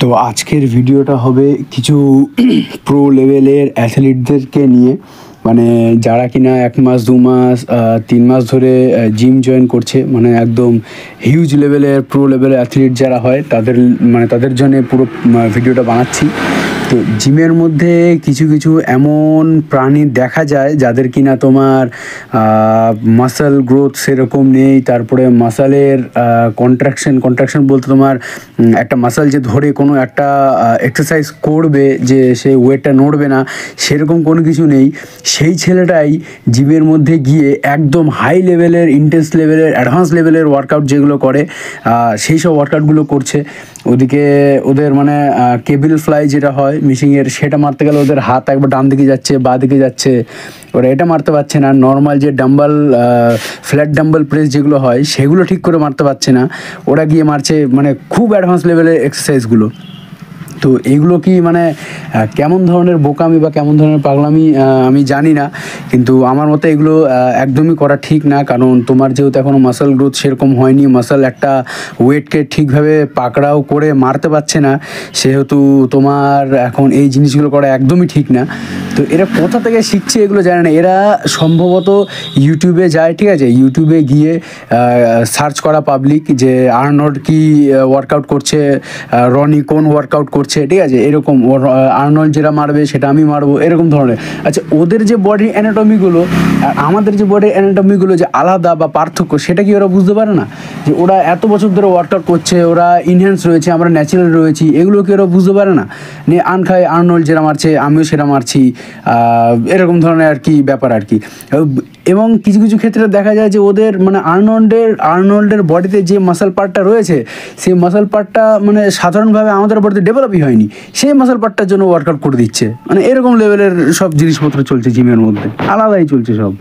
তো আজকের ভিডিওটা হবে কিছু প্রো লেভেলের অ্যাথলিটদেরকে নিয়ে, মানে যারা কিনা 1 মাস 2 মাস 3 মাস ধরে জিম জয়েন করছে, মানে একদম হিউজ লেভেলের প্রো লেভেলের অ্যাথলিট যারা হয় তাদের জন্য পুরো ভিডিওটা বানাচ্ছি। তো জিমের মধ্যে কিছু কিছু এমন প্রাণী দেখা যায় যাদের কিনা তোমার মাসল গ্রোথ সেরকম নেই, তারপরে মাসলের কন্ট্রাকশন বলতে তোমার একটা মাসল যে ধরে কোনো একটা এক্সারসাইজ করবে যে সে ওয়েটটা নড়বে না, সেরকম কোনো কিছু নেই। সেই ছেলেটাই জিমের মধ্যে গিয়ে একদম হাই লেভেলের, ইন্টেন্স লেভেলের, অ্যাডভান্স লেভেলের ওয়ার্কআউট যেগুলো করে সেই সব ওয়ার্কআউটগুলো করছে। ওদিকে ওদের মানে কেবল ফ্লাই যেটা হয় মিশিংয়ের, সেটা মারতে গেলে ওদের হাত একবার ডান দিকে যাচ্ছে, বাঁ দিকে যাচ্ছে, ওরা এটা মারতে পারছে না। নর্মাল যে ডাম্বল ফ্ল্যাট ডাম্বল প্রেস যেগুলো হয় সেগুলো ঠিক করে মারতে পারছে না, ওরা গিয়ে মারছে মানে খুব অ্যাডভান্স লেভেলের এক্সারসাইজগুলো। তো এগুলো কি মানে কেমন ধরনের বোকামি বা কেমন ধরনের পাগলামি আমি জানি না, কিন্তু আমার মতে এগুলো একদমই করা ঠিক না। কারণ তোমার যেহেতু এখনও মাসল গ্রোথ সেরকম হয়নি, মাসল একটা ওয়েটকে ঠিকভাবে পাকড়াও করে মারতে পারছে না, সেহেতু তোমার এখন এই জিনিসগুলো করা একদমই ঠিক না। তো এরা কোথা থেকে শিখছে এগুলো জানে না, এরা সম্ভবত ইউটিউবে যায়, ঠিক আছে, ইউটিউবে গিয়ে সার্চ করা পাবলিক যে আর্নল্ড কি ওয়ার্কআউট করছে, রনি কোন ওয়ার্কআউট করছে, ঠিক আছে, এরকম আর্নল্ড যেটা মারবে সেটা আমি মারবো, এরকম ধরনের। আচ্ছা, ওদের যে বডির অ্যানাটমিগুলো আর আমাদের যে বডির অ্যানাটমিগুলো যে আলাদা বা পার্থক্য, সেটা কি ওরা বুঝতে পারে না? যে ওরা এত বছর ধরে ওয়ার্কআউট করছে, ওরা ইনহ্যান্স রয়েছে, আমরা ন্যাচারাল রয়েছি, এগুলো কি ওরা বুঝতে পারে না? নিয়ে আনখায় আর্নল্ড যেটা মারছে আমিও সেটা মারছি, এরকম ধরনের আর কি ব্যাপার আর কি। এবং কিছু কিছু ক্ষেত্রে দেখা যায় যে ওদের মানে আর্নল্ডের বডিতে যে মাসল পার্টটা রয়েছে, সেই মাসল পার্টটা মানে সাধারণভাবে আমাদের বডিতে ডেভেলপই হয়নি, সেই মাসল পার্টটার জন্য ওয়ার্কআউট করে দিচ্ছে। মানে এরকম লেভেলের সব জিনিসপত্র চলছে জিমের মধ্যে, আলাদাই চলছে সব।